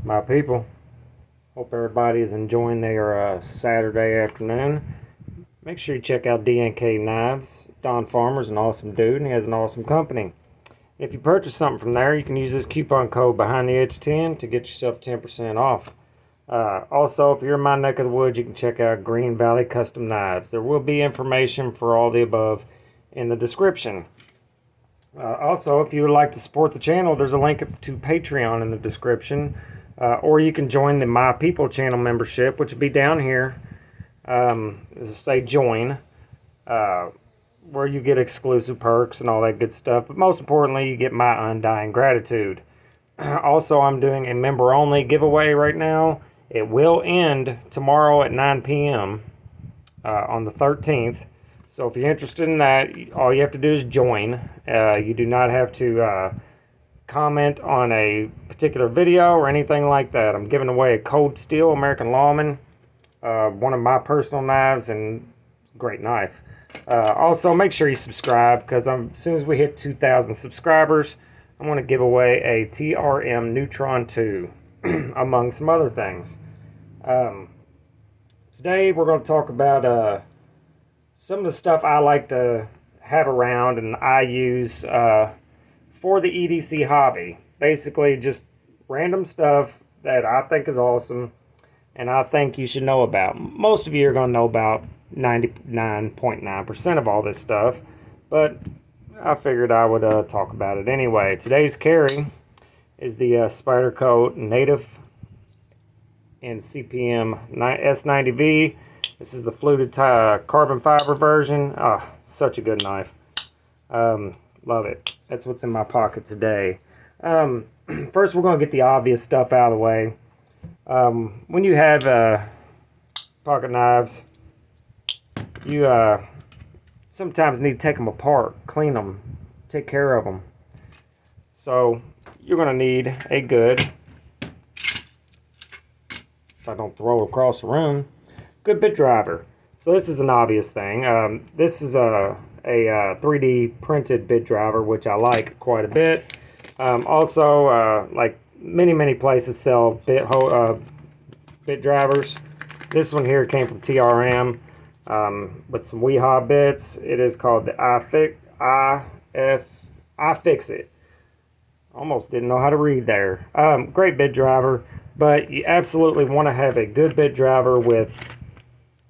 My people, hope everybody is enjoying their Saturday afternoon. Make sure you check out DNK Knives. Don Farmer's an awesome dude and he has an awesome company. If you purchase something from there, you can use this coupon code behind the edge 10 to get yourself 10% off. Also, if you're in my neck of the woods, you can check out Green Valley Custom Knives. There will be information for all the above in the description. Also, if you would like to support the channel, there's a link to Patreon in the description. Or you can join the My People channel membership, which will be down here. Say join, where you get exclusive perks and all that good stuff. But most importantly, you get my undying gratitude. Also, I'm doing a member-only giveaway right now. It will end tomorrow at 9 p.m. On the 13th. So if you're interested in that, all you have to do is join. You do not have to comment on a particular video or anything like that. I'm giving away a Cold Steel American Lawman, one of my personal knives, and great knife. Also, make sure you subscribe, because as soon as we hit 2,000 subscribers, I'm going to give away a TRM Neutron 2, among some other things. Today we're going to talk about some of the stuff I like to have around and I use for the EDC hobby. Basically just random stuff that I think is awesome and I think you should know about. Most of you are going to know about 99.9% of all this stuff, but I figured I would talk about it anyway. Today's carry is the Spyderco Native in CPM S90V. This is the fluted carbon fiber version. Such a good knife. Love it. That's what's in my pocket today. First, we're going to get the obvious stuff out of the way. When you have pocket knives, you sometimes need to take them apart, clean them, take care of them. So you're going to need a good, if I don't throw it across the room, good bit driver. So this is an obvious thing. This is a 3D printed bit driver, which I like quite a bit. Also, like many places sell bit drivers. This one here came from TRM with some WeHa bits. It is called the iFixit. Almost didn't know how to read there. Great bit driver, but you absolutely want to have a good bit driver with,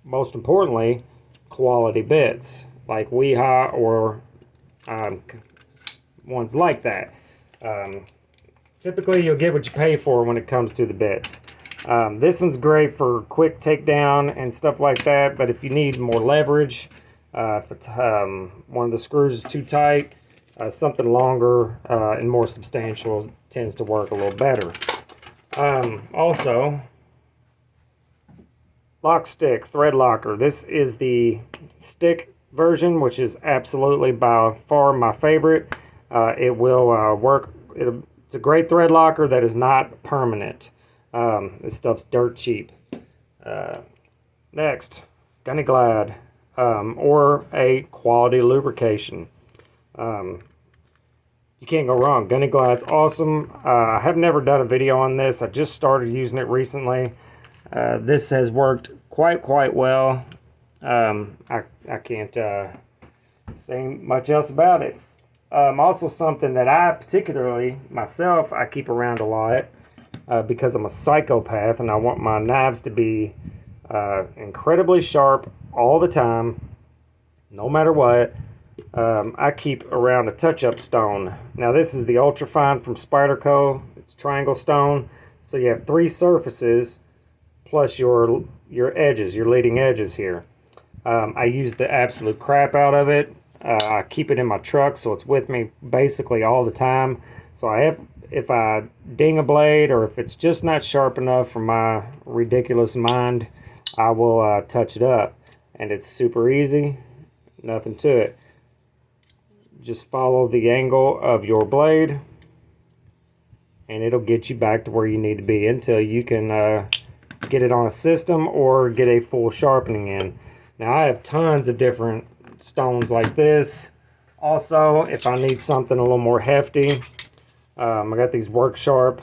most importantly, quality bits like WeHa or ones like that. Typically, you'll get what you pay for when it comes to the bits. This one's great for quick takedown and stuff like that, but if you need more leverage, if it's, one of the screws is too tight, something longer and more substantial tends to work a little better. Also, lock stick, thread locker. This is the stick version, which is absolutely by far my favorite. It will work. It's a great thread locker that is not permanent. This stuff's dirt cheap. Next, Gunny Glad, or a quality lubrication. You can't go wrong. Gunny Glad's awesome. I have never done a video on this. I just started using it recently. This has worked quite well. I can't say much else about it. Also something that I particularly, myself, I keep around a lot because I'm a psychopath and I want my knives to be incredibly sharp all the time, no matter what. I keep around a touch-up stone. Now this is the Ultrafine from Spyderco. It's triangle stone. So you have 3 surfaces plus your edges, your leading edges here. I use the absolute crap out of it. I keep it in my truck, so it's with me basically all the time. So if I ding a blade, or if it's just not sharp enough for my ridiculous mind, I will touch it up. And it's super easy, nothing to it. Just follow the angle of your blade, and it'll get you back to where you need to be until you can get it on a system or get a full sharpening in. Now I have tons of different stones like this. Also, if I need something a little more hefty, I got these Work Sharp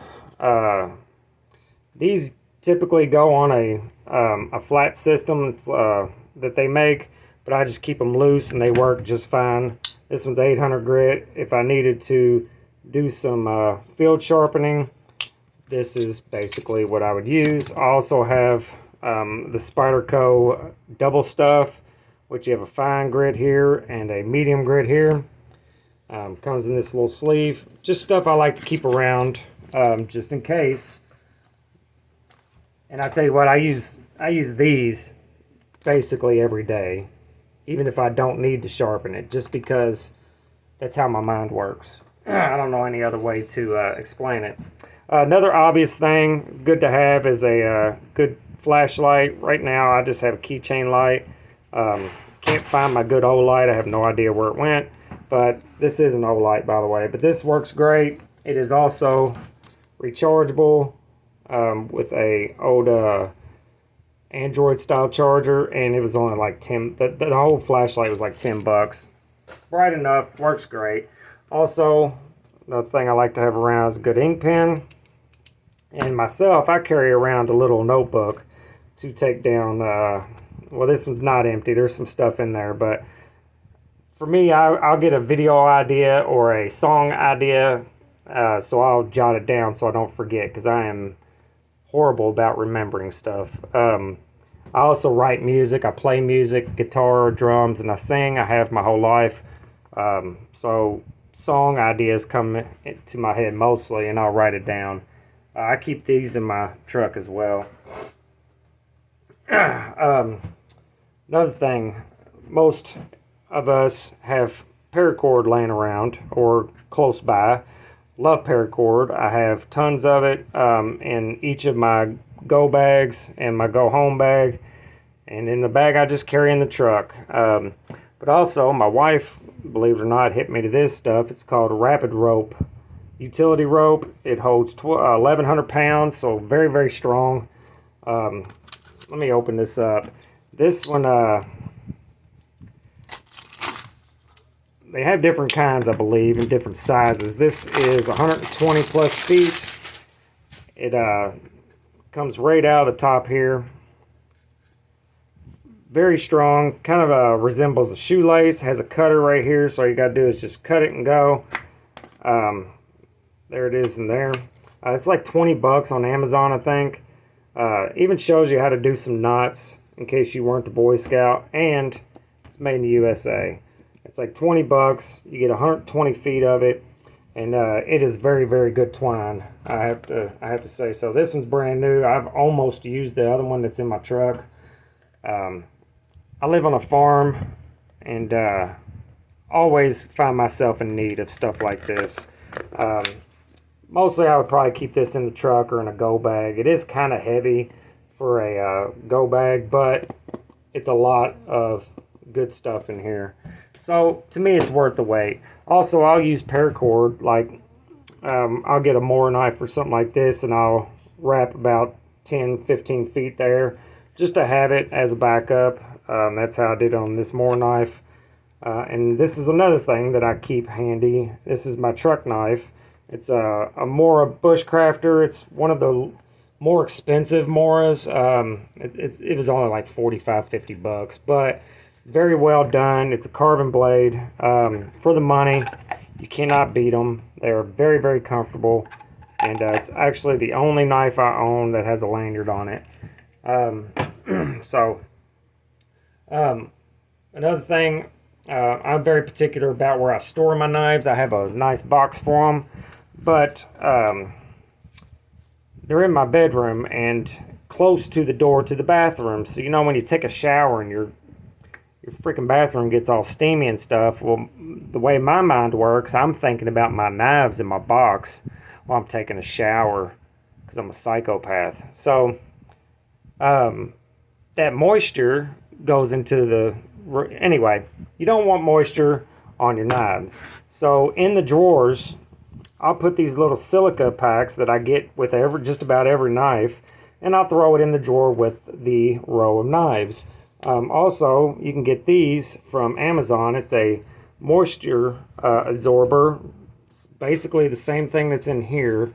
These typically go on a flat system that they make, but I just keep them loose and they work just fine. This one's 800 grit. If I needed to do some field sharpening, this is basically what I would use. I also have the Spyderco double stuff, which you have a fine grit here and a medium grit here. Comes in this little sleeve. Just stuff I like to keep around just in case. And I tell you what, I use these basically every day, even if I don't need to sharpen it, just because that's how my mind works. I don't know any other way to explain it. Another obvious thing good to have is a good flashlight. Right now I just have a keychain light. Can't find my good old light. I have no idea where it went, but this is an old light, by the way. But this works great. It is also rechargeable with a old Android style charger, and it was only like 10. The whole flashlight was like $10. Bright enough, works great. Also, another thing I like to have around is a good ink pen. And myself, I carry around a little notebook to take down. Well, this one's not empty. There's some stuff in there, but for me, I'll get a video idea or a song idea, so I'll jot it down so I don't forget, because I am horrible about remembering stuff. I also write music. I play music, guitar, drums, and I sing. I have my whole life. So song ideas come to my head mostly, and I'll write it down. I keep these in my truck as well. Another thing, most of us have paracord laying around or close by. Love paracord. I have tons of it in each of my go bags and my go home bag, and in the bag I just carry in the truck. But also my wife, believe it or not, hit me to this stuff. It's called a rapid rope, utility rope. It holds 1,100 pounds, so very, very strong. Let me open this up. This one, they have different kinds, I believe, in different sizes. This is 120 plus feet. It comes right out of the top here. Very strong, kind of resembles a shoelace. Has a cutter right here, so all you got to do is just cut it and go. There it is in there. It's like $20 on Amazon, I think. Even shows you how to do some knots in case you weren't a Boy Scout, and it's made in the USA. It's like $20. You get 120 feet of it, and it is very, very good twine. I have to say so. This one's brand new. I've almost used the other one that's in my truck. I live on a farm, and always find myself in need of stuff like this. Mostly I would probably keep this in the truck or in a go bag. It is kind of heavy for a go bag, but it's a lot of good stuff in here. So to me, it's worth the wait. Also, I'll use paracord. Like I'll get a mower knife or something like this, and I'll wrap about 10-15 feet there just to have it as a backup. That's how I did on this mower knife. And this is another thing that I keep handy. This is my truck knife. It's a Mora Bushcrafter. It's one of the more expensive Moras. It was only like $45-50, but very well done. It's a carbon blade. For the money, you cannot beat them. They're very, very comfortable, and it's actually the only knife I own that has a lanyard on it. Another thing, I'm very particular about where I store my knives. I have a nice box for them, but they're in my bedroom and close to the door to the bathroom. So, you know, when you take a shower and your freaking bathroom gets all steamy and stuff, well, the way my mind works, I'm thinking about my knives in my box while I'm taking a shower, because I'm a psychopath. So, that moisture goes into the... Anyway, you don't want moisture on your knives. So in the drawers, I'll put these little silica packs that I get with just about every knife, and I'll throw it in the drawer with the row of knives. Also, you can get these from Amazon. It's a moisture absorber. It's basically the same thing that's in here.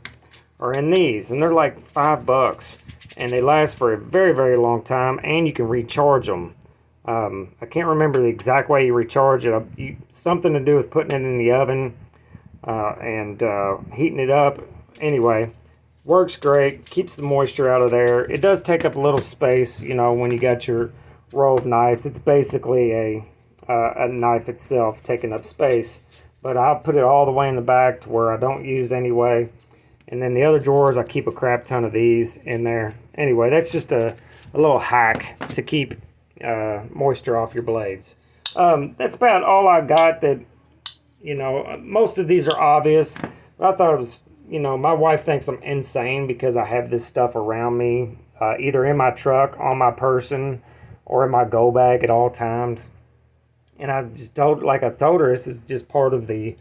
are in these, and they're like $5, and they last for a very, very long time, and you can recharge them. I can't remember the exact way you recharge it. Something to do with putting it in the oven and heating it up. Anyway, works great, keeps the moisture out of there. It does take up a little space, you know, when you got your row of knives. It's basically a knife itself taking up space, but I'll put it all the way in the back to where I don't use anyway. And then the other drawers, I keep a crap ton of these in there. Anyway, that's just a little hack to keep moisture off your blades. That's about all I got. That, you know, most of these are obvious. But I thought it was, you know, my wife thinks I'm insane because I have this stuff around me, either in my truck, on my person, or in my go bag at all times. And I just told, like I told her, this is just part of the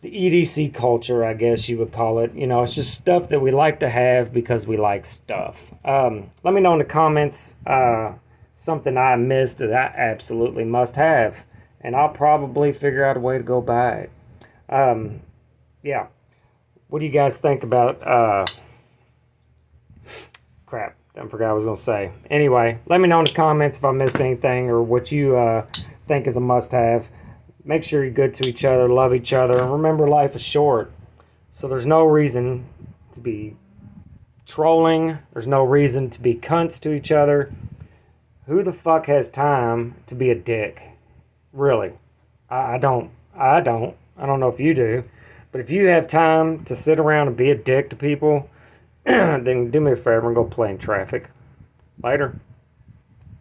EDC culture, I guess you would call it. You know, it's just stuff that we like to have because we like stuff. Let me know in the comments something I missed that I absolutely must have, and I'll probably figure out a way to go buy it. Yeah. What do you guys think about crap, I forgot what I was going to say. Anyway, let me know in the comments if I missed anything or what you think is a must-have. Make sure you're good to each other, love each other, and remember life is short. So there's no reason to be trolling. There's no reason to be cunts to each other. Who the fuck has time to be a dick? Really. I don't. I don't know if you do. But if you have time to sit around and be a dick to people, then do me a favor and go play in traffic. Later.